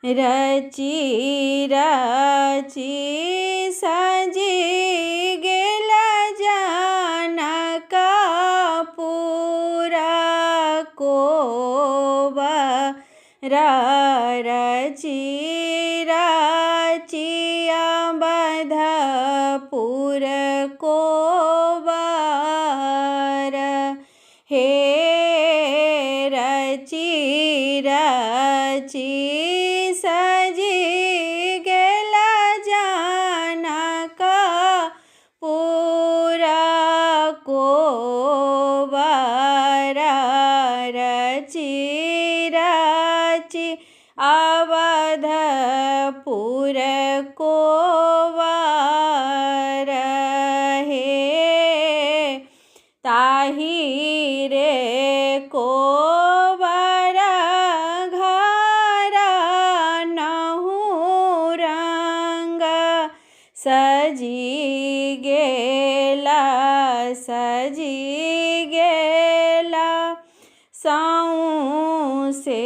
रची रची सजी गेला जनकपुरा कोवरा रची रची अवधपुर कोवर हे रची रची सजी गेला जनकपुरा कोवर रची रची अवधपुर कोवर हे ताही रे कोवर घर नहु रंग सजी गेला सौंसे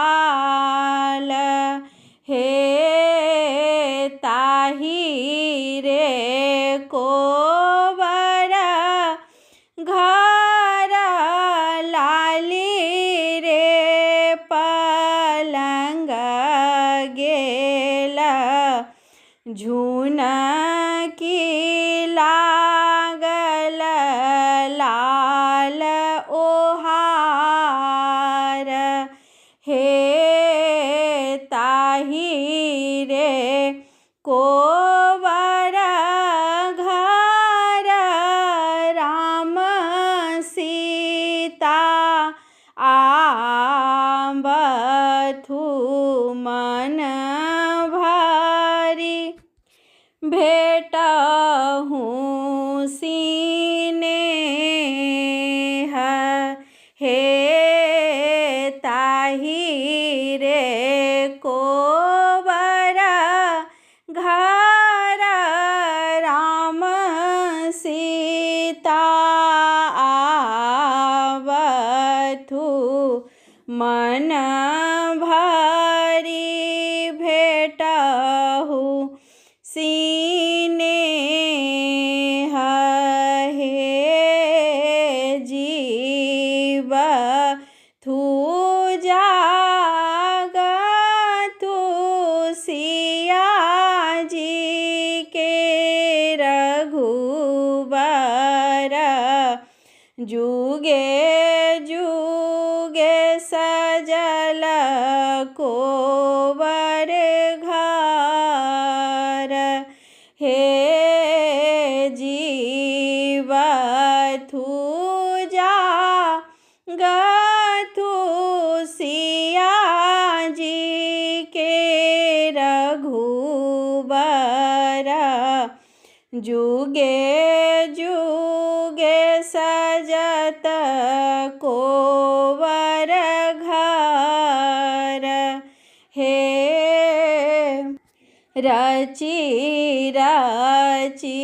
देवाल हे ताही रे कोवर घर लाली रे पलंग गेला झुनकी लागल लाल ओहार हे ताही रे कोवर घर राम सीता आबथु मन भरी भेटहु सिनेह हे ताही रे कोवर घर राम सीता आबथु मन भरी भेटहु सिनेह हे जीव थू जागथु सिया जी के रघुबर जुगे जुगे सजल कोवर घर हे जीव थू जागथु सिया जी के रघुबर जुगे जुगे सजत कोवर घर हे रची रची